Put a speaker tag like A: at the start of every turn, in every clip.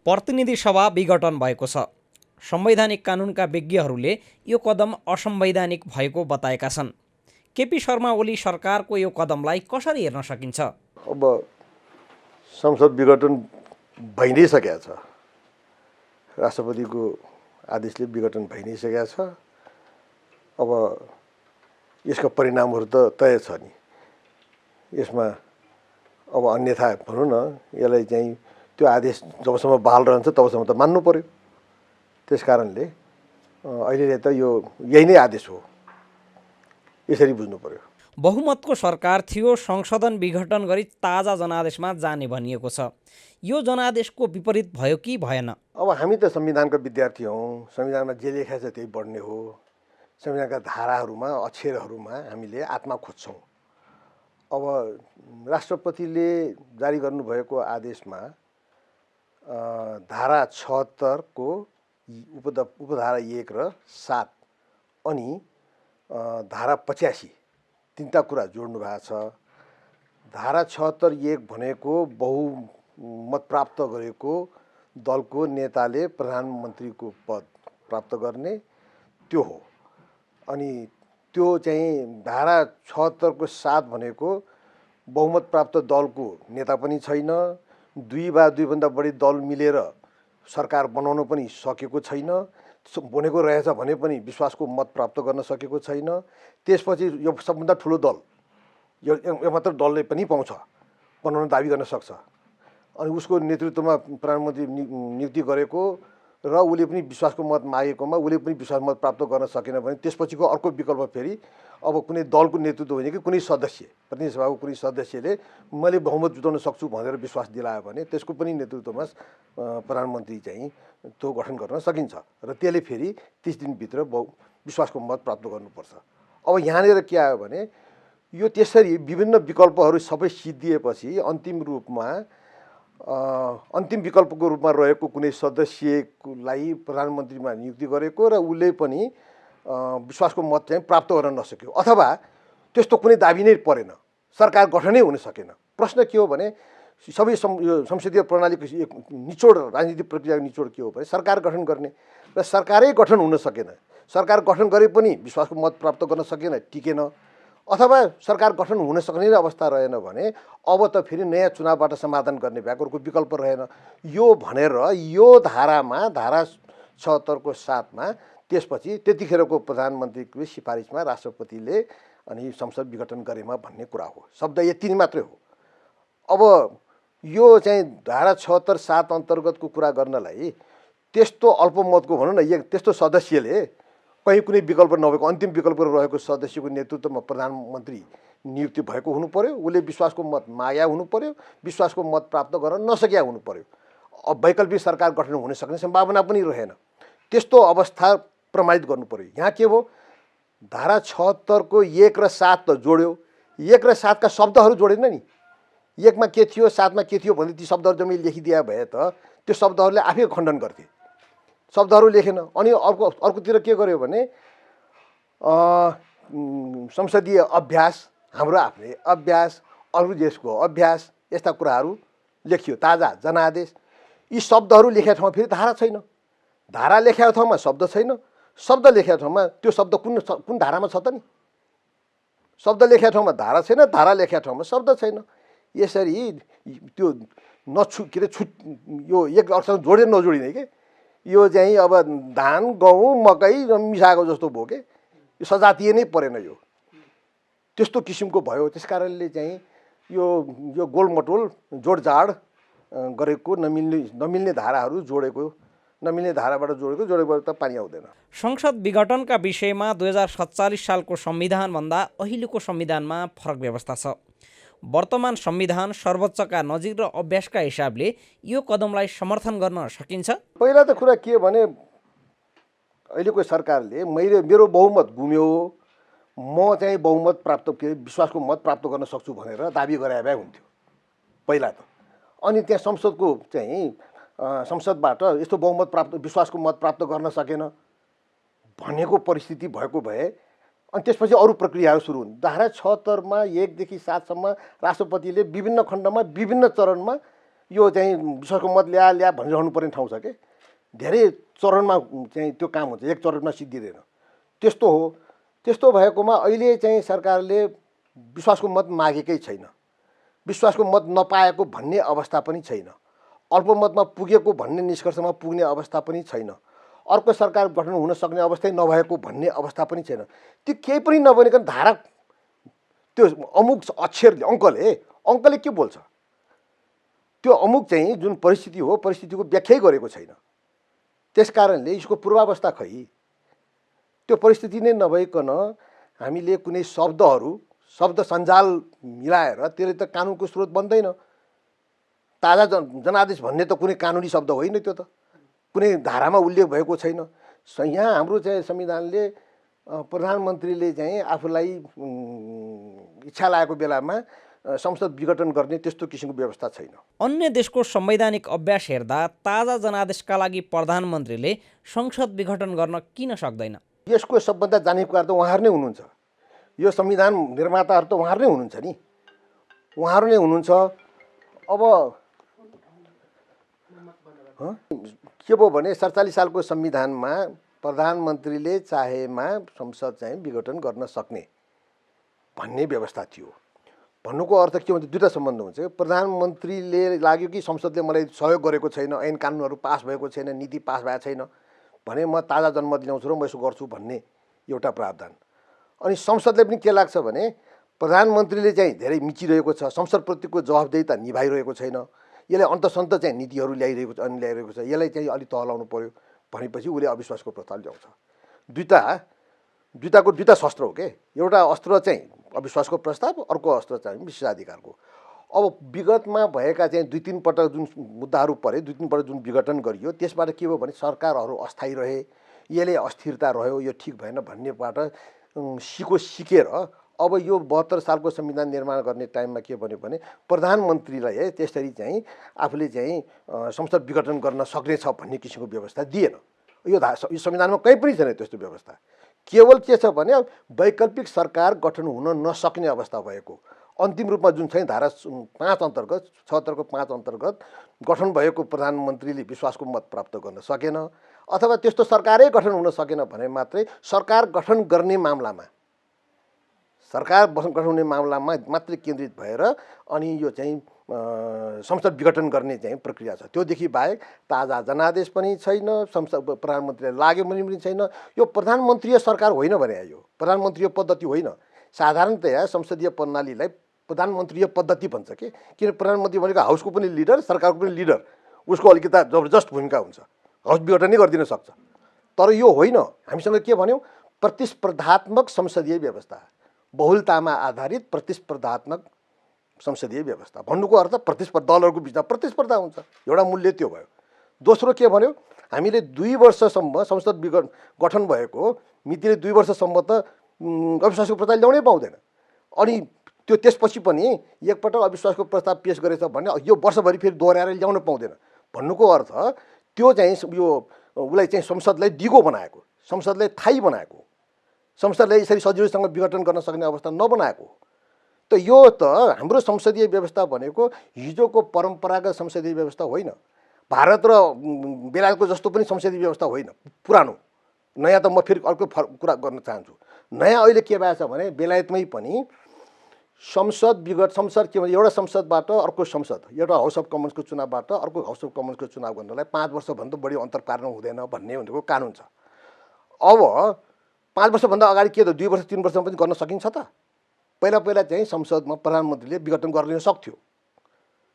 A: प्रतिनिधि सभा विघटन भएको छ। संवैधानिक कानुनका विज्ञहरूले यो कदम असंवैधानिक भएको बताएका छन्। केपी शर्मा ओली सरकारको यो कदमलाई कसरी हेर्न सकिन्छ?
B: अब संसद विघटन भइ नै सकेको छ। राष्ट्रपतिको आदेशले विघटन भइ नै सकेको छ। अब यसका परिणामहरू त तय छ नि। यसमा अब अन्यथा भनौँ न, यसलाई चाहिँ त्यो आदेश जबसम्म बहाल रहन्छ तबसम्म त मान्नु पर्यो। त्यस कारणले अहिले त यही नै आदेश हो, यसरी बुझ्नु पर्यो।
A: बहुमतको सरकार थियो, संशोधन विघटन गरी ताजा जनादेशमा जाने भनिएको छ। यो जनादेशको विपरीत भयो कि भएन?
B: अब हामी त संविधानका विद्यार्थी हौँ। संविधानमा जे लेखेको छ त्यही पढ्ने हो। संविधानका धाराहरूमा, अक्षरहरूमा हामीले आत्मा खोज्छौँ। अब राष्ट्रपतिले जारी गर्नुभएको आदेशमा धारा 76 को उपधारा 1 र 7 अनि धारा 85 तीनटा कुरा जोड्नु भएको छ। धारा 76(1) भनेको बहुमत प्राप्त गरेको दलको नेताले प्रधानमन्त्रीको पद प्राप्त गर्ने त्यो हो। अनि त्यो चाहिँ धारा 76 को 7 भनेको बहुमत प्राप्त दलको नेता पनि छैन, दुई वा दुईभन्दा बढी दल मिलेर सरकार बनाउन पनि सकेको छैन, बनेको रहेछ भने पनि विश्वासको मत प्राप्त गर्न सकेको छैन। त्यसपछि यो सबभन्दा ठुलो दल, यो मात्र दलले पनि पाउँछ, बनाउन दाबी गर्न सक्छ। अनि उसको नेतृत्वमा प्रधानमन्त्री नियुक्ति गरेको र उसले पनि विश्वासको मत मागेकोमा उसले पनि विश्वास मत प्राप्त गर्न सकेन भने त्यसपछिको अर्को विकल्प फेरि अब कुनै दलको नेतृत्व होइन कि कुनै सदस्य, प्रतिनिधि सभाको कुनै सदस्यले मैले बहुमत जुटाउन सक्छु भनेर विश्वास दिलायो भने त्यसको पनि नेतृत्वमा प्रधानमन्त्री चाहिँ त्यो गठन गर्न सकिन्छ र त्यसले फेरि 30 दिनभित्र विश्वासको मत प्राप्त गर्नुपर्छ। अब यहाँनिर के आयो भने यो त्यसरी विभिन्न विकल्पहरू सबै सिद्धिएपछि अन्तिम विकल्पको रूपमा रहेको कुनै सदस्यलाई प्रधानमन्त्रीमा नियुक्ति गरेको र उसले पनि विश्वासको मत चाहिँ प्राप्त गर्न नसक्यो, अथवा त्यस्तो कुनै दाबी नै परेन, सरकार गठनै हुन सकेन। प्रश्न के हो भने सबै संसदीय प्रणालीको निचोड, राजनीतिक प्रक्रियाको निचोड के हो भने सरकार गठन गर्ने र सरकारै गठन हुन सकेन। सरकार गठन गरे पनि विश्वासको मत प्राप्त गर्न सकेन, टिकेन, अथवा सरकार गठन हुन सक्ने अवस्था रहेन भने अब त फेरि नयाँ चुनावबाट समाधान गर्ने भएको अर्को विकल्प रहेन। यो भनेर यो धारामा, धारा 76 को 7 मा त्यसपछि त्यतिखेरको प्रधानमन्त्रीको सिफारिसमा राष्ट्रपतिले अनि संसद विघटन गरेमा भन्ने कुरा हो। शब्द यति नै मात्रै हो। अब यो चाहिँ धारा 76(7) अन्तर्गतको कुरा गर्नलाई त्यस्तो अल्पमतको भनौँ न, त्यस्तो सदस्यले कहीँ कुनै विकल्प नभएको अन्तिम विकल्प रहेको सदस्यको नेतृत्वमा प्रधानमन्त्री नियुक्ति भएको हुनु पर्यो, उसले विश्वासको मत माग्या हुनु पर्यो, विश्वासको मत प्राप्त गर्न नसक्या हुनु पर्यो। अब वैकल्पिक सरकार गठन हुन सक्ने सम्भावना पनि रहेन। त्यस्तो अवस्था प्रमाणित गर्नु पर्यो। यहाँ के हो, धारा 76 को 1 र 7 त जोड्यो, 1 र 7 का शब्दहरू जोडेन नि। 1 मा के थियो, 7 मा के थियो भने ती शब्दहरू जम्मै लेखिदिया भए त त्यो शब्दहरूले आफै खण्डन गर्थे। शब्दहरू लेखेन। अनि अर्कोतिर के गर्यो भने संसदीय अभ्यास, हाम्रो आफ्नै अभ्यास, अरू देशको अभ्यास, यस्ता कुराहरू लेखियो। ताजा जनादेश, यी शब्दहरू लेखेका ठाउँमा फेरि धारा छैन। धारा लेखेको ठाउँमा शब्द छैन। शब्द लेखेको ठाउँमा त्यो शब्द कुन धारामा छ त नि? शब्द लेखेको ठाउँमा धारा छैन, धारा लेखेको ठाउँमा शब्द छैन। यसरी त्यो यो एक अक्षर जोडे नजोडिने के, यो चाहिँ अब धान गहुँ मकै मिसाएको जस्तो भयो के, यो सजातीय नै परेन। यो त्यस्तो किसिमको भयो। त्यस कारणले चाहिँ यो गोलमटोल जोडजाड गरेको नमिल्ने धाराहरू जोडेको, नमिल्ने धाराबाट जोडेको त पानी आउँदैन।
A: संसद विघटनका विषयमा 2047 सालको संविधानभन्दा अहिलेको संविधानमा फरक व्यवस्था छ। वर्तमान संविधान सर्वोच्चका नजिक र अभ्यासका हिसाबले यो कदमलाई समर्थन गर्न सकिन्छ?
B: पहिला त कुरा के भने अहिलेको सरकारले मेरो बहुमत गुम्यो, म चाहिँ बहुमत प्राप्त विश्वासको मत प्राप्त गर्न सक्छु भनेर दाबी गराए भए हुन्थ्यो पहिला त। अनि त्यहाँ संसदको चाहिँ संसदबाट यस्तो बहुमत प्राप्त, विश्वासको मत प्राप्त गर्न सकेन भनेको परिस्थिति भएको भए अनि त्यसपछि अरू प्रक्रियाहरू सुरु हुन्। धारा 76 मा 1 देखि 7 सम्म राष्ट्रपतिले विभिन्न खण्डमा विभिन्न चरणमा यो चाहिँ विश्वासको मत ल्या भनिरहनु पर्ने ठाउँ छ के। धेरै चरणमा चाहिँ त्यो काम हुन्छ, एक चरणमा सिद्धिँदैन। त्यस्तो हो। त्यस्तो भएकोमा अहिले चाहिँ सरकारले विश्वासको मत मागेकै छैन, विश्वासको मत नपाएको भन्ने अवस्था पनि छैन, अल्पमतमा पुगेको भन्ने निष्कर्षमा पुग्ने अवस्था पनि छैन, अर्को सरकार गठन हुन सक्ने अवस्थै नभएको भन्ने अवस्था पनि छैन। त्यो केही पनि नबनिकन धारा त्यो अमुक अक्षरले अङ्कले के बोल्छ, त्यो अमुक चाहिँ जुन परिस्थिति हो परिस्थितिको व्याख्यै गरेको छैन। त्यस कारणले यसको पूर्वावस्था खै, त्यो परिस्थिति नै नभइकन हामीले कुनै शब्द सञ्जाल मिलाएर त्यसले त कानुनको स्रोत बन्दैन। ताजा जनादेश भन्ने त कुनै कानुनी शब्द होइन, त्यो त कुनै धारामा उल्लेख भएको छैन। यहाँ हाम्रो चाहिँ संविधानले प्रधानमन्त्रीले चाहिँ आफूलाई इच्छा लागेको बेलामा संसद विघटन गर्ने त्यस्तो किसिमको व्यवस्था छैन।
A: अन्य देशको संवैधानिक अभ्यास हेर्दा ताजा जनादेशका लागि प्रधानमन्त्रीले संसद विघटन गर्न किन सक्दैन?
B: यसको सबभन्दा जानेकुवा त उहाँहरू नै हुनुहुन्छ। यो संविधान निर्माताहरू त उहाँहरू नै हुनुहुन्छ नि, उहाँहरू नै हुनुहुन्छ। अब के भयो भने 47 सालको संविधानमा प्रधानमन्त्रीले चाहेमा संसद चाहिँ विघटन गर्न सक्ने भन्ने व्यवस्था थियो। भन्नुको अर्थ के हुन्छ, दुईवटा सम्बन्ध हुन्छ। प्रधानमन्त्रीले लाग्यो कि संसदले मलाई सहयोग गरेको छैन, ऐन कानुनहरू पास भएको छैन, नीति पास भएको छैन भने म ताजा जनमत ल्याउँछु र म यसो गर्छु भन्ने एउटा प्रावधान। अनि संसदले पनि के लाग्छ भने प्रधानमन्त्रीले चाहिँ धेरै मिचिरहेको छ, संसदप्रतिको जवाफदेहिता निभाइरहेको छैन, यसले अन्तसन्त चाहिँ नीतिहरू ल्याइरहेको छ, यसलाई चाहिँ अलिक तह लाउनु पर्यो भनेपछि उसले अविश्वासको प्रस्ताव ल्याउँछ। दुईटाको दुईटा शस्त्र हो के। एउटा अस्त्र चाहिँ अविश्वासको प्रस्ताव, अर्को अस्त्र चाहिँ विशेषाधिकारको। अब विगतमा भएका चाहिँ 2-3 पटक जुन मुद्दाहरू परे, 2-3 पटक जुन विघटन गरियो त्यसबाट के भयो भने सरकारहरू अस्थायी रहे, यसले अस्थिरता रह्यो, यो ठिक भएन भन्नेबाट सिकेर अब यो 72 सालको संविधान निर्माण गर्ने टाइममा के भन्यो भने प्रधानमन्त्रीलाई त्यसरी चाहिँ आफूले चाहिँ संसद विघटन गर्न सक्नेछ भन्ने किसिमको व्यवस्था दिएन। यो संविधानमा कहीँ पनि छैन त्यस्तो व्यवस्था। केवल के छ भने वैकल्पिक सरकार गठन हुन नसक्ने अवस्था भएको, अन्तिम रूपमा जुन चाहिँ धारा 5 अन्तर्गत 76 को 5 अन्तर्गत गठन भएको प्रधानमन्त्रीले विश्वासको मत प्राप्त गर्न सकेन अथवा त्यस्तो सरकारै गठन हुन सकेन भने मात्रै सरकार गठन गर्ने मामलामा मात्रै केन्द्रित भएर अनि यो चाहिँ संसद विघटन गर्ने चाहिँ प्रक्रिया छ। त्योदेखि बाहेक ताजा जनादेश पनि छैन, संसद प्रधानमन्त्रीलाई लाग्यो भने पनि छैन। यो प्रधानमन्त्रीय सरकार होइन भने यो प्रधानमन्त्रीय पद्धति होइन। साधारणतया संसदीय प्रणालीलाई प्रधानमन्त्रीय पद्धति भन्छ के, किन प्रधानमन्त्री भनेको हाउसको पनि लिडर, सरकारको पनि लिडर, उसको अलिकता जबरजस्त भूमिका हुन्छ, हाउस विघटन नै गरिदिन सक्छ। तर यो होइन। हामीसँग के भन्यो, प्रतिस्पर्धात्मक संसदीय व्यवस्था, बहुलतामा आधारित प्रतिस्पर्धात्मक संसदीय व्यवस्था। भन्नुको अर्थ दलहरूको बिचमा प्रतिस्पर्धा हुन्छ, एउटा मूल्य त्यो भयो। दोस्रो के भन्यो, हामीले 2 वर्षसम्म संसद गठन भएको मितिले 2 वर्षसम्म त अविश्वासको प्रस्ताव ल्याउनै पाउँदैन। अनि त्यो त्यसपछि पनि एकपटक अविश्वासको प्रस्ताव पेश गरेछ भने यो वर्षभरि फेरि दोहोऱ्याएर ल्याउन पाउँदैन। भन्नुको अर्थ त्यो चाहिँ यो उसलाई चाहिँ संसदलाई दिगो बनाएको, संसदलाई थाई बनाएको, संसदलाई यसरी सजिलोसँग विघटन गर्न सक्ने अवस्था नबनाएको। त यो त हाम्रो संसदीय व्यवस्था भनेको हिजोको परम्परागत संसदीय व्यवस्था होइन। भारत र बेलायतको जस्तो पनि संसदीय व्यवस्था होइन, पुरानो। नयाँ त म फेरि अर्को कुरा गर्न चाहन्छु। नयाँ अहिले के भएको छ भने बेलायतमै पनि संसद के भन्छ, एउटा संसदबाट अर्को संसद, एउटा हाउस अफ कमन्सको चुनावबाट अर्को हाउस अफ कमन्सको चुनाव गर्नलाई 5 वर्षभन्दा बढी अन्तर पार्न हुँदैन भन्ने भनेको कानुन छ। अब 5 वर्षभन्दा अगाडि के त 2 वर्ष 3 वर्षमा पनि गर्न सकिन्छ त। पहिला चाहिँ संसदमा प्रधानमन्त्रीले विघटन गर्न सक्थ्यो,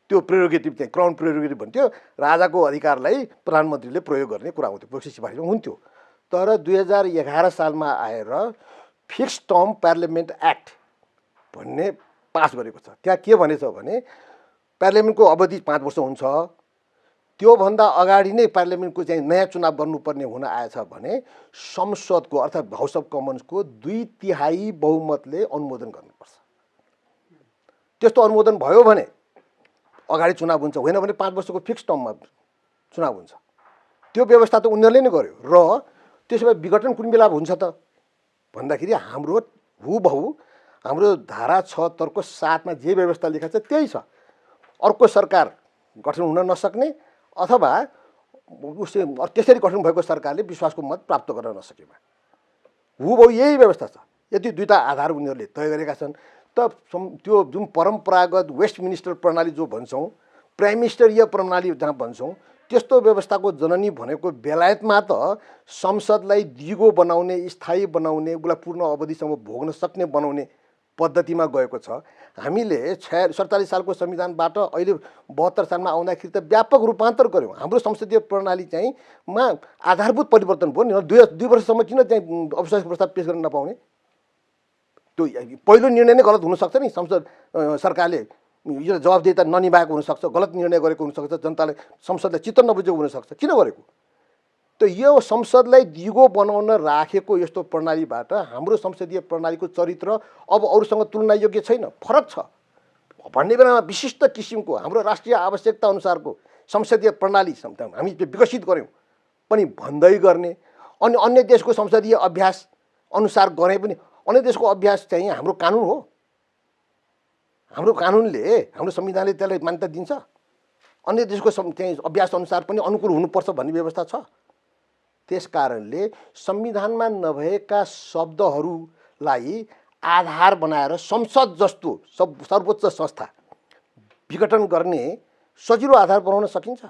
B: त्यो प्रेरोगेटिभ चाहिँ क्राउन प्रेरोगेटिभ भन्थ्यो, राजाको अधिकारलाई प्रधानमन्त्रीले प्रयोग गर्ने कुरा हुन्थ्यो, प्रोक्सी सिफारिसमा हुन्थ्यो। तर 2011 सालमा आएर फिक्स्ड टर्म पार्लियामेन्ट एक्ट भन्ने पास गरेको छ। त्यहाँ के भनेछ भने पार्लियामेन्टको अवधि 5 वर्ष हुन्छ, त्योभन्दा अगाडि नै पार्लियामेन्टको चाहिँ नयाँ चुनाव गर्नुपर्ने हुन आएछ भने संसदको अर्थात् हाउस अफ कमन्सको 2/3 बहुमतले अनुमोदन गर्नुपर्छ। त्यस्तो अनुमोदन भयो भने अगाडि चुनाव हुन्छ, होइन भने 5 वर्षको फिक्स टर्ममा चुनाव हुन्छ। त्यो व्यवस्था त उनीहरूले नै गर्यो। र त्यसो भए विघटन कुन बेला हुन्छ त भन्दाखेरि हाम्रो हुबहु हाम्रो धारा 76 को 7 मा जे व्यवस्था लेखा छ त्यही छ। अर्को सरकार गठन हुन नसक्ने अथवा उसले त्यसरी गठन भएको सरकारले विश्वासको मत प्राप्त गर्न नसकेमा हुबहु यही व्यवस्था छ। यदि दुईटा आधार उनीहरूले तय गरेका छन् त त्यो जुन परम्परागत वेस्टमिनिस्टर प्रणाली जो भन्छौँ, प्राइम मिनिस्टरीय प्रणाली जहाँ भन्छौँ, त्यस्तो व्यवस्थाको जननी भनेको बेलायतमा त संसदलाई दिगो बनाउने, स्थायी बनाउने, उसलाई पूर्ण अवधिसम्म भोग्न सक्ने बनाउने पद्धतिमा गएको छ। हामीले 47 सालको संविधानबाट अहिले 72 सालमा आउँदाखेरि त व्यापक रूपान्तर गऱ्यौँ। हाम्रो संसदीय प्रणाली चाहिँ आधारभूत परिवर्तन भयो नि। दुई वर्षसम्म किन चाहिँ अविश्वासको प्रस्ताव पेश गर्न नपाउने? त्यो पहिलो निर्णय नै गलत हुनसक्छ नि। सरकारले यो जवाबदेहिता ननिभाएको हुनसक्छ, गलत निर्णय गरेको हुनसक्छ, जनताले संसदलाई चित्त नबुझेको हुनसक्छ। किन गरेको? त यो संसदलाई दिगो बनाउन राखेको यस्तो प्रणालीबाट हाम्रो संसदीय प्रणालीको चरित्र अब अरूसँग तुलनायोग्य छैन, फरक छ भन्ने बेलामा विशिष्ट किसिमको हाम्रो राष्ट्रिय आवश्यकता अनुसारको संसदीय प्रणाली हामी विकसित गऱ्यौँ पनि भन्दै गर्ने। अनि अन्य देशको संसदीय अभ्यास अनुसार गरे पनि अन्य देशको अभ्यास चाहिँ हाम्रो कानुन हो। हाम्रो कानुनले, हाम्रो संविधानले त्यसलाई मान्यता दिन्छ। अन्य देशको चाहिँ अभ्यास अनुसार पनि अनुकूल हुनुपर्छ भन्ने व्यवस्था छ। त्यस कारणले संविधानमा नभएका शब्दहरूलाई आधार बनाएर संसद जस्तो सर्वोच्च संस्था विघटन गर्ने सजिलो आधार बनाउन सकिन्छ।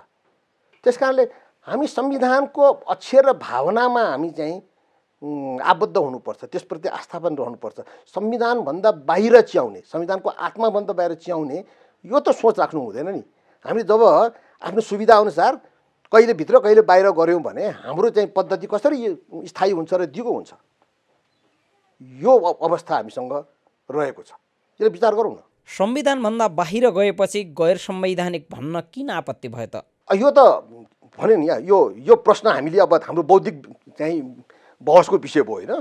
B: त्यस कारणले हामी संविधानको अक्षर र भावनामा हामी चाहिँ आबद्ध हुनुपर्छ, त्यसप्रति आस्थावान रहनुपर्छ। संविधानभन्दा बाहिर च्याउने, संविधानको आत्माभन्दा बाहिर च्याउने यो त सोच राख्नु हुँदैन नि। हामीले जब आफ्नो सुविधा अनुसार कहिले भित्र कहिले बाहिर गऱ्यौँ भने हाम्रो चाहिँ पद्धति कसरी स्थायी हुन्छ र दिगो हुन्छ, यो अवस्था हामीसँग रहेको छ। यसले विचार गरौँ न।
A: संविधानभन्दा बाहिर गएपछि गैर संवैधानिक भन्न किन आपत्ति भयो त?
B: यो त भने नि यो प्रश्न हामीले अब हाम्रो बौद्धिक चाहिँ बहसको विषय भयो होइन।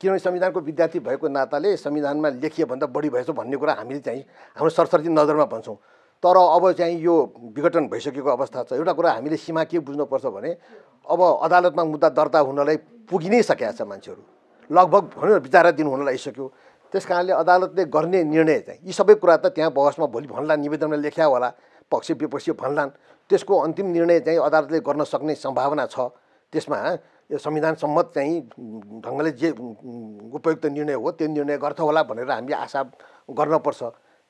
B: किनभने संविधानको विद्यार्थी भएको नाताले संविधानमा लेखिए भन्दा बढी भएछ भन्ने कुरा हामीले चाहिँ हाम्रो सरसर्ती नजरमा भन्छौँ। तर अब चाहिँ यो विघटन भइसकेको अवस्था छ। एउटा कुरा हामीले सीमा के बुझ्नुपर्छ भने अब अदालतमा मुद्दा दर्ता हुनलाई पुगि नै सकेका छ मान्छेहरू, लगभग भनौँ न विचाराधीन हुन लागिसक्यो। त्यस कारणले अदालतले गर्ने निर्णय चाहिँ यी सबै कुरा त त्यहाँ बहसमा भोलि भन्ला, निवेदनमा लेख्या होला, पक्ष विपक्ष भन्लान्, त्यसको अन्तिम निर्णय चाहिँ अदालतले गर्न सक्ने सम्भावना छ। त्यसमा यो संविधान सम्मत चाहिँ ढङ्गले जे उपयुक्त निर्णय हो त्यो निर्णय गर्छ होला भनेर हामीले आशा गर्नुपर्छ।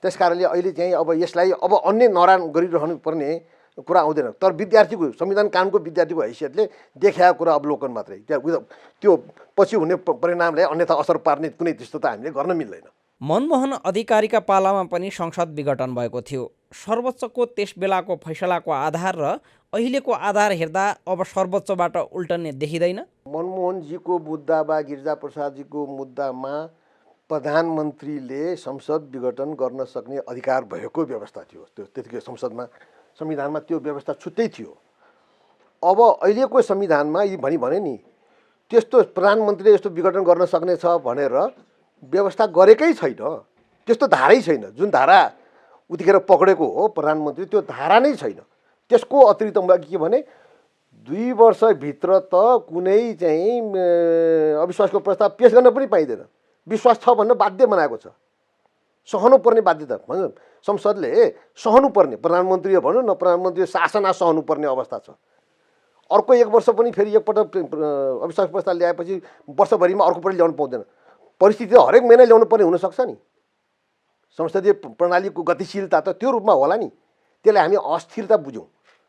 B: त्यस कारणले अहिले चाहिँ अब यसलाई अब अन्य नरान गरिरहनु पर्ने कुरा आउँदैन। तर विद्यार्थीको, संविधान कानुनको विद्यार्थीको हैसियतले देखाएको कुरा अवलोकन मात्रै, त्यो पछि हुने परिणामलाई अन्यथा असर पार्ने कुनै दृष्टता हामीले गर्न मिल्दैन।
A: मनमोहन अधिकारीका पालामा पनि संसद विघटन भएको थियो। सर्वोच्चको त्यस बेलाको फैसलाको आधार र अहिलेको आधार हेर्दा अब सर्वोच्चबाट उल्टने देखिँदैन।
B: मनमोहनजीको मुद्दा वा गिरिजाप्रसादजीको मुद्दामा प्रधानमन्त्रीले संसद विघटन गर्न सक्ने अधिकार भएको व्यवस्था थियो। त्यो त्यतिकै संविधानमा त्यो व्यवस्था छुट्टै थियो। अब अहिलेको संविधानमा यी भने नि त्यस्तो प्रधानमन्त्रीले यस्तो विघटन गर्न सक्ने छ भनेर व्यवस्था गरेकै छैन। त्यस्तो धारै छैन। जुन धारा उतिखेर पक्रेको हो प्रधानमन्त्री, त्यो धारा नै छैन। त्यसको अतिरिक्त के भने 2 वर्षभित्र त कुनै चाहिँ अविश्वासको प्रस्ताव पेश गर्न पनि पाइँदैन। विश्वास छ भन्न बाध्य बनाएको छ। सहनुपर्ने बाध्यता भनौँ, संसदले सहनुपर्ने, प्रधानमन्त्री भनौँ न, प्रधानमन्त्री शासना सहनुपर्ने अवस्था छ। अर्को 1 वर्ष पनि फेरि एकपल्ट अविश्वास प्रस्ताव ल्याएपछि वर्षभरिमा अर्को पनि ल्याउनु पाउँदैन। परिस्थिति हरेक महिना ल्याउनु पर्ने हुनसक्छ नि। संसदीय प्रणालीको गतिशीलता त त्यो रूपमा होला नि। त्यसलाई हामी अस्थिरता बुझौँ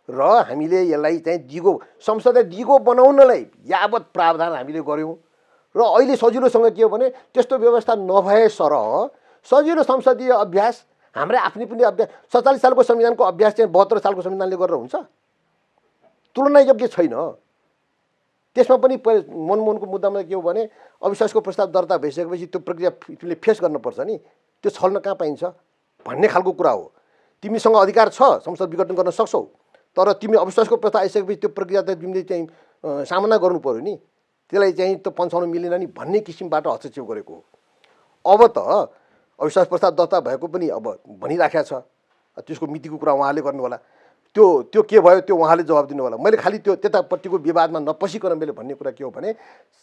B: र हामीले यसलाई चाहिँ संसदलाई दिगो बनाउनलाई यावत प्रावधान हामीले गऱ्यौँ। र अहिले सजिलोसँग के हो भने त्यस्तो व्यवस्था नभए सरह सजिलो संसदीय अभ्यास, हाम्रै आफ्नै पनि अभ्यास, 47 सालको संविधानको अभ्यास चाहिँ 72 सालको संविधानले गरेर हुन्छ? तुलनायोग्य छैन। त्यसमा पनि मनमोहनको मुद्दामा के हो भने अविश्वासको प्रस्ताव दर्ता भइसकेपछि त्यो प्रक्रिया फेस गर्नुपर्छ नि। त्यो छल्न कहाँ पाइन्छ भन्ने खालको कुरा हो। तिमीसँग अधिकार छ, संसद विघटन गर्न सक्छौ, तर तिमी अविश्वासको प्रस्ताव आइसकेपछि त्यो प्रक्रिया त तिमीले चाहिँ सामना गर्नु पर्यो नि। त्यसलाई चाहिँ त पन्छाउनु मिलेन नि भन्ने किसिमबाट हस्तक्षेप गरेको हो। अब त अविश्वास प्रस्ताव दर्ता भएको पनि अब भनिराखेको छ। त्यसको मितिको कुरा उहाँले गर्नु होला। त्यो के भयो त्यो उहाँले जवाब दिनु होला। मैले खालि त्यो त्यतापट्टिको विवादमा नपसिकन मैले भन्ने कुरा के हो भने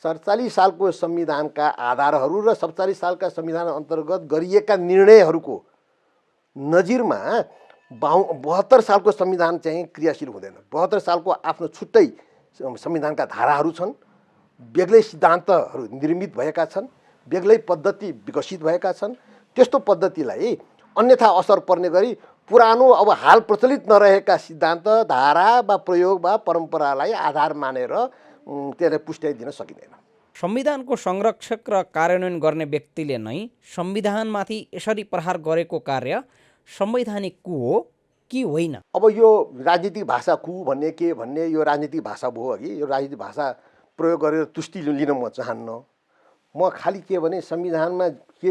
B: 47 सालको संविधानका आधारहरू र 47 सालका संविधान अन्तर्गत गरिएका निर्णयहरूको नजिरमा 72 सालको संविधान चाहिँ क्रियाशील हुँदैन। 72 सालको आफ्नो छुट्टै संविधानका धाराहरू छन्, बेग्लै सिद्धान्तहरू निर्मित भएका छन्, बेग्लै पद्धति विकसित भएका छन्। त्यस्तो पद्धतिलाई अन्यथा असर पर्ने गरी पुरानो अब हाल प्रचलित नरहेका सिद्धान्त, धारा वा प्रयोग वा परम्परालाई आधार मानेर त्यसलाई पुष्ट्याइदिन सकिँदैन।
A: संविधानको संरक्षक र कार्यान्वयन गर्ने व्यक्तिले नै संविधानमाथि यसरी प्रहार गरेको कार्य संवैधानिक कु हो कि होइन?
B: अब यो राजनीतिक भाषा कु भन्ने के भन्ने यो राजनीतिक भाषा भयो अघि। यो राजनीतिक भाषा प्रयोग गरेर तुष्टि लिन म चाहन्न। म खालि के भने संविधानमा के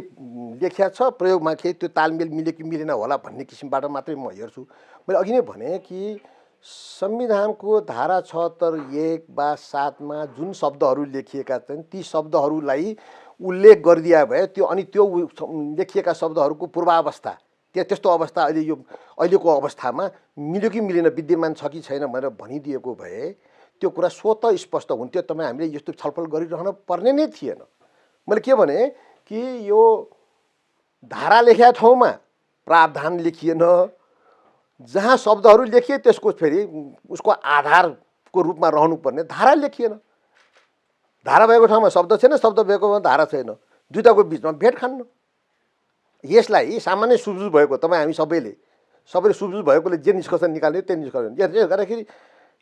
B: लेखिया छ, प्रयोगमा के त्यो तालमेल मिल्यो कि मिलेन होला भन्ने किसिमबाट मात्रै म हेर्छु। मैले अघि नै भने कि संविधानको धारा 76(1) वा 7 मा जुन शब्दहरू लेखिएका छन् ती शब्दहरूलाई उल्लेख गरिदिया भए त्यो लेखिएका शब्दहरूको पूर्वावस्था त्यस्तो अवस्था अहिलेको अवस्थामा मिल्यो कि मिलेन, विद्यमान छ कि छैन भनेर भनिदिएको भए त्यो कुरा स्वतः स्पष्ट हुन्थ्यो। तपाईँ हामीले यस्तो छलफल गरिरहन पर्ने नै थिएन। मैले के भने कि यो धारा लेखेका ठाउँमा प्रावधान लेखिएन, जहाँ शब्दहरू लेखिए त्यसको फेरि उसको आधारको रूपमा रहनुपर्ने धारा लेखिएन। धारा भएको ठाउँमा शब्द छैन, शब्द भएको ठाउँमा धारा छैन, दुईटाको बिचमा भेट खान्न। यसलाई सामान्य सुझबुझ भएको तपाईँ हामी सबैले सुझबुझ भएकोले जे निष्कर्ष निकाल्ने त्यो निष्कर्ष यसले गर्दाखेरि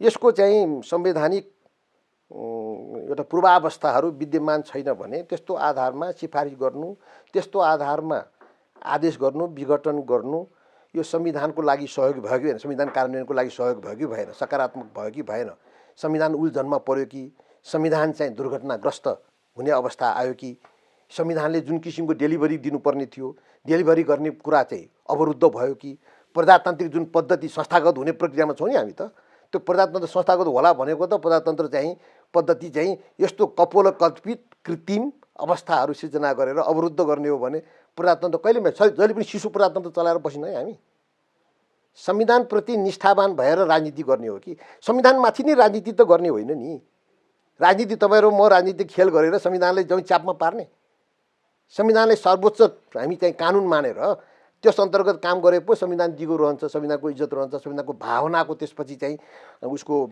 B: यसको चाहिँ संवैधानिक एउटा पूर्वावस्थाहरू विद्यमान छैन भने त्यस्तो आधारमा सिफारिस गर्नु, त्यस्तो आधारमा आदेश गर्नु, विघटन गर्नु यो संविधानको लागि सहयोगी भयो कि भएन, संविधान कार्यान्वयनको लागि सहयोग भयो कि भएन, सकारात्मक भयो कि भएन, संविधान उल्झनमा पर्यो कि, संविधान चाहिँ दुर्घटनाग्रस्त हुने अवस्था आयो कि, संविधानले जुन किसिमको डेलिभरी दिनुपर्ने थियो डेलिभरी गर्ने कुरा चाहिँ अवरुद्ध भयो कि, प्रजातान्त्रिक जुन पद्धति संस्थागत हुने प्रक्रियामा छौँ नि हामी त, त्यो प्रजातन्त्र संस्थागत होला भनेको त प्रजातन्त्र चाहिँ पद्धति चाहिँ यस्तो कपोलकल्पित कृत्रिम अवस्थाहरू सिर्जना गरेर अवरुद्ध गर्ने हो भने प्रजातन्त्र जहिले पनि शिशु प्रजातन्त्र चलाएर बसिन है हामी। संविधानप्रति निष्ठावान भएर राजनीति गर्ने हो कि संविधानमाथि नै राजनीति त गर्ने होइन नि। राजनीति तपाईँहरू म राजनीतिक खेल गरेर संविधानलाई जमी चापमा पार्ने, संविधानलाई सर्वोच्च हामी चाहिँ कानुन मानेर त्यस अन्तर्गत काम गरे पो संविधान दिगो रहन्छ, संविधानको इज्जत रहन्छ, संविधानको भावनाको त्यसपछि चाहिँ उसको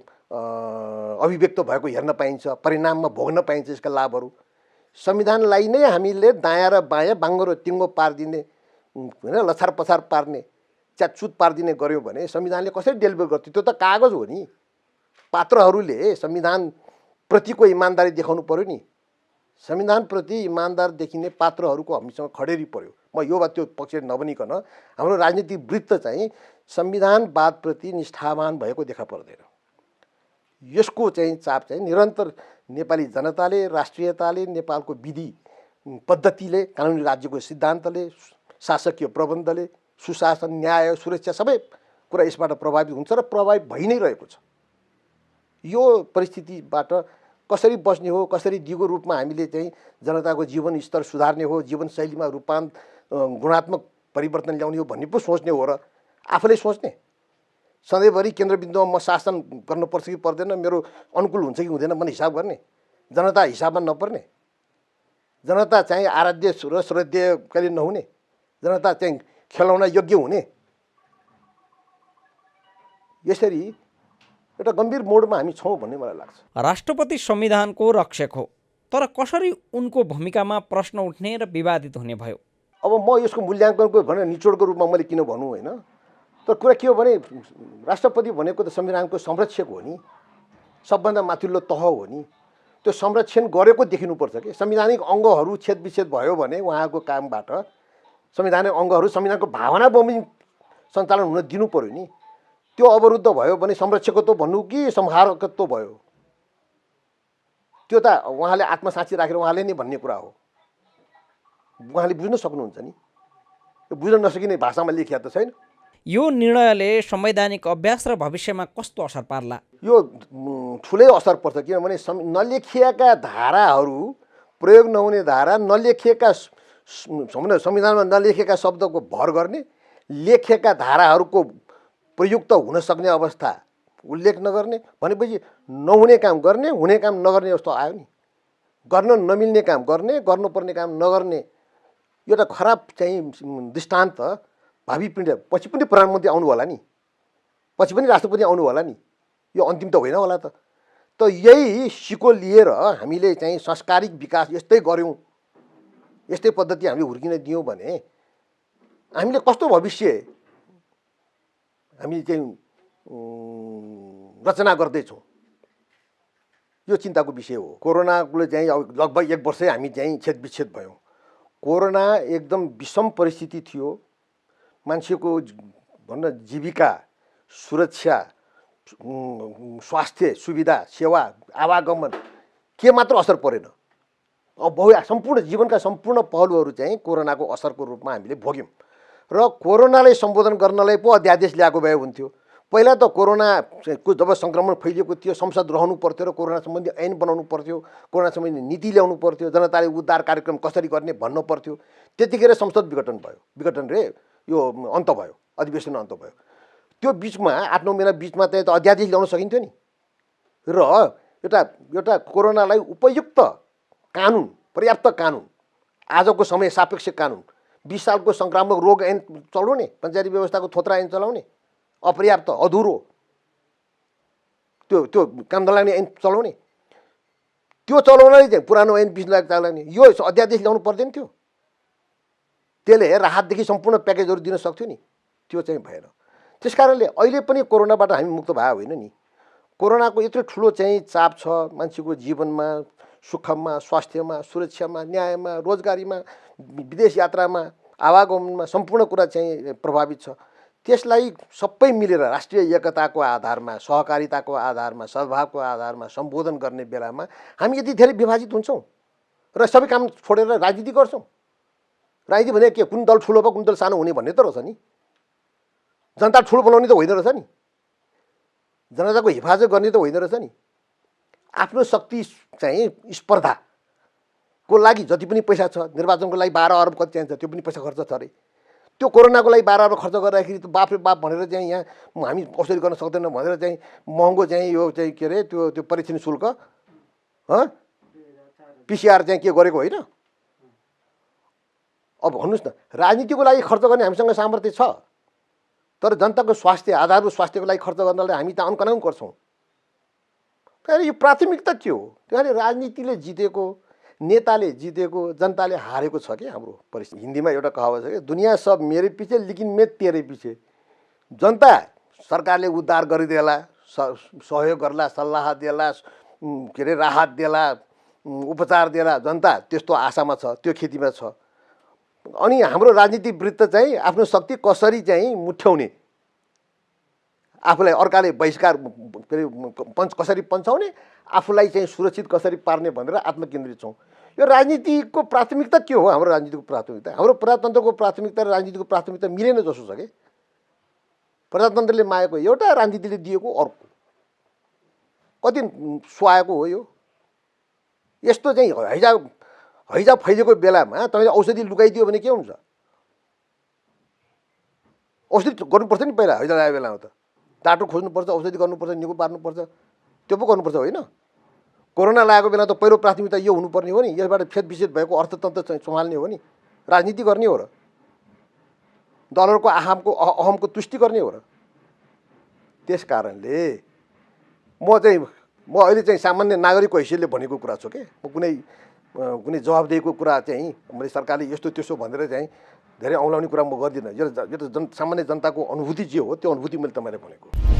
B: अभिव्यक्त भएको हेर्न पाइन्छ, परिणाममा भोग्न पाइन्छ यसका लाभहरू। संविधानलाई नै हामीले दायाँ र बायाँ, बाङ्गो र टिङ्गो पारिदिने होइन, लछार पछार पार्ने, च्यातचुत पारिदिने गऱ्यौँ भने संविधानले कसरी डेलिभर गर्थ्यो? त्यो त कागज हो नि। पात्रहरूले संविधान प्रतिको इमान्दारी देखाउनु पर्यो नि। संविधानप्रति इमान्दार देखिने पात्रहरूको हामीसँग खडेरी पर्यो। म यो वा त्यो पक्ष नबनिकन हाम्रो राजनीतिक वृत्त चाहिँ संविधानवादप्रति निष्ठावान भएको देखा पर्दैन। यसको चाहिँ चाप चाहिँ निरन्तर नेपाली जनताले, राष्ट्रियताले, नेपालको विधि पद्धतिले, कानुनी राज्यको सिद्धान्तले, शासकीय प्रबन्धले, सुशासन, न्याय, सुरक्षा सबै कुरा यसबाट प्रभावित हुन्छ र प्रभावित भइ नै रहेको छ। यो परिस्थितिबाट कसरी बस्ने हो, कसरी दिगो रूपमा हामीले चाहिँ जनताको जीवन स्तर सुधार्ने हो, जीवनशैलीमा गुणात्मक परिवर्तन ल्याउने हो भन्ने पो सोच्ने हो र आफूले सोच्ने। सधैँभरि केन्द्रबिन्दुमा म शासन गर्नुपर्छ कि पर्दैन, मेरो अनुकूल हुन्छ कि हुँदैन भन्ने हिसाब गर्ने, जनता हिसाबमा नपर्ने, जनता चाहिँ आराध्य र श्रद्धेय कहिले नहुने, जनता चाहिँ खेलाउन योग्य हुने, यसरी एउटा गम्भीर मोडमा हामी छौँ भन्ने मलाई लाग्छ।
A: राष्ट्रपति संविधानको रक्षक हो, तर कसरी उनको भूमिकामा प्रश्न उठ्ने र विवादित हुने भयो?
B: अब म यसको मूल्याङ्कनको भनेर निचोडको रूपमा मैले किन भनौँ होइन, तर कुरा के हो भने राष्ट्रपति भनेको त संविधानको संरक्षक हो नि, सबभन्दा माथिल्लो तह हो नि। त्यो संरक्षण गरेको देखिनुपर्छ कि संवैधानिक अङ्गहरू छेदविच्छेद भयो भने उहाँको कामबाट संवैधानिक अङ्गहरू संविधानको भावना बमोजिम सञ्चालन हुन दिनु पर्यो नि। त्यो अवरुद्ध भयो भने संरक्षकत्व भन्नु कि संहारकत्व भयो? त्यो त उहाँले आत्मसाक्षी राखेर उहाँले नै भन्ने कुरा हो। उहाँले बुझ्न सक्नुहुन्छ नि, यो बुझ्न नसकिने भाषामा लेखिया त छैन।
A: यो निर्णयले संवैधानिक अभ्यास र भविष्यमा कस्तो असर पार्ला? यो
B: ठुलै असर पर्छ, किनभने नलेखिएका धाराहरू, प्रयोग नहुने धारा, नलेखिएका संविधानमा नलेखेका शब्दको भर गर्ने, लेखेका धाराहरूको प्रयुक्त हुन सक्ने अवस्था उल्लेख नगर्ने भनेपछि नहुने काम गर्ने, हुने काम नगर्ने जस्तो आयो नि। गर्न नमिल्ने काम गर्ने, गर्नुपर्ने काम नगर्ने, एउटा खराब चाहिँ दृष्टान्त भावी पिँढी पछि पनि प्रधानमन्त्री आउनु होला नि, पछि पनि राष्ट्रपति आउनु होला नि, यो अन्तिम त होइन होला त। त यही सिको लिएर हामीले चाहिँ संस्कारिक विकास यस्तै गऱ्यौँ, यस्तै पद्धति हामीले हुर्किन दियौँ भने हामीले कस्तो भविष्य हामी चाहिँ रचना गर्दैछौँ, यो चिन्ताको विषय हो। कोरोनाले चाहिँ अब लगभग 1 वर्षै हामी चाहिँ छेदविच्छेद भयौँ। कोरोना एकदम विषम परिस्थिति थियो। मान्छेको भन्न जीविका, सुरक्षा, स्वास्थ्य सुविधा, सेवा, आवागमन के मात्र असर परेन, अब सम्पूर्ण जीवनका सम्पूर्ण पहलुहरू चाहिँ कोरोनाको असरको रूपमा हामीले भोग्यौँ। र कोरोनालाई सम्बोधन गर्नलाई पो अध्यादेश ल्याएको भए हुन्थ्यो। पहिला त कोरोनाको जब सङ्क्रमण फैलिएको थियो संसद रहनु पर्थ्यो र कोरोना सम्बन्धी ऐन बनाउनु पर्थ्यो, कोरोना सम्बन्धी नीति ल्याउनु पर्थ्यो, जनताले उद्धार कार्यक्रम कसरी गर्ने भन्नु पर्थ्यो। त्यतिखेर संसद विघटन रे यो अन्त भयो, अधिवेशन अन्त भयो। त्यो बिचमा 8-9 महिना बिचमा त अध्यादेश ल्याउन सकिन्थ्यो नि। र एउटा कोरोनालाई उपयुक्त कानुन, पर्याप्त कानुन, आजको समय सापेक्ष कानुन, 20 सालको सङ्क्रामक रोग ऐन चलाउने, पञ्चायती व्यवस्थाको थोत्रा ऐन चलाउने अपर्याप्त, अधुरो, त्यो काम नलाग्ने ऐन चलाउने, त्यो चलाउनले चाहिँ पुरानो ऐन 20 लाख चलाउने, यो अध्यादेश ल्याउनु पर्दैन थियो। त्यसले राहतदेखि सम्पूर्ण प्याकेजहरू दिन सक्थ्यो नि, त्यो चाहिँ भएन। त्यसकारणले अहिले पनि कोरोनाबाट हामी मुक्त भए होइन नि। कोरोनाको यत्रो ठुलो चाहिँ चाप छ मान्छेको जीवनमा, सुखमा, स्वास्थ्यमा, सुरक्षामा, न्यायमा, रोजगारीमा, विदेश यात्रामा, आवागमनमा सम्पूर्ण कुरा चाहिँ प्रभावित छ। त्यसलाई सबै मिलेर राष्ट्रिय एकताको आधारमा, सहकारिताको आधारमा, सद्भावको आधारमा सम्बोधन गर्ने बेलामा हामी यति धेरै विभाजित हुन्छौँ र सबै काम छोडेर राजनीति गर्छौँ। राजनीति भने के, कुन दल ठुलो भयो कुन दल सानो हुने भन्ने त रहेछ नि। जनता ठुलो बनाउने त होइन रहेछ नि, जनताको हिफाजत गर्ने त होइन रहेछ नि। आफ्नो शक्ति चाहिँ स्पर्धाको लागि जति पनि पैसा छ, निर्वाचनको लागि 12 अरब कति चाहिन्छ त्यो पनि पैसा खर्च छ अरे। त्यो कोरोनाको लागि 12 अरब खर्च गर्दाखेरि त बाफ रे बाफ भनेर चाहिँ यहाँ हामी औषधि गर्न सक्दैनौँ भनेर चाहिँ महँगो चाहिँ यो चाहिँ के अरे त्यो परीक्षण शुल्क PCR चाहिँ के गरेको होइन। अब भन्नुहोस् न, राजनीतिको लागि खर्च गर्ने हामीसँग सामर्थ्य छ, तर जनताको स्वास्थ्य, आधारभूत स्वास्थ्यको लागि खर्च गर्नलाई हामी त अनकनाउँ गर्छौँ। तर यो प्राथमिकता के हो? त्यहाँले राजनीतिले जितेको, नेताले जितेको, जनताले हारेको छ कि हाम्रो परिस्थिति। हिन्दीमा एउटा कहावत छ कि दुनिया सब मेरे पीछे लेकिन मैं तेरे पीछे। जनता सरकारले उद्धार गरिदेला, सहयोग गर्ला, सल्लाह देला, के अरे राहत देला, उपचार देला, जनता त्यस्तो आशामा छ, त्यो खेतीमा छ। अनि हाम्रो राजनीतिक वृत्त चाहिँ आफ्नो शक्ति कसरी चाहिँ मुठ्याउने, आफूलाई अर्काले बहिष्कार कसरी पन्छाउने, आफूलाई चाहिँ सुरक्षित कसरी पार्ने भनेर आत्मकेन्द्रित छौँ। यो राजनीतिको प्राथमिकता के हो? हाम्रो राजनीतिको प्राथमिकता, हाम्रो प्रजातन्त्रको प्राथमिकता र राजनीतिको प्राथमिकता मिलेन जसो छ कि। प्रजातन्त्रले मागेको एउटा, राजनीतिले दिएको अर्को, कति सुहाएको हो यो। यस्तो चाहिँ हैजा फैलिएको बेलामा तपाईँले औषधि लुकाइदियो भने के हुन्छ? औषधि गर्नुपर्छ नि पहिला, हैजा लागेको बेलामा त डाक्टर खोज्नुपर्छ, औषधि गर्नुपर्छ, निको पार्नुपर्छ, त्यो पो गर्नुपर्छ होइन। कोरोना लागेको बेला त पहिलो प्राथमिकता यो हुनुपर्ने हो नि, यसबाट फेदविच्छेद भएको अर्थतन्त्र चाहिँ सम्हाल्ने हो नि, राजनीति गर्ने हो र, दलहरूको अहमको तुष्टि गर्ने हो र। त्यस कारणले म अहिले चाहिँ सामान्य नागरिकको हैसियतले भनेको कुरा छु के, म कुनै जवाबदेहीको कुरा चाहिँ मैले सरकारले यस्तो त्यस्तो भनेर चाहिँ धेरै औँलाउने कुरा म गर्दिनँ। यो त सामान्य जनताको अनुभूति जे हो त्यो अनुभूति मैले तपाईँलाई भनेको।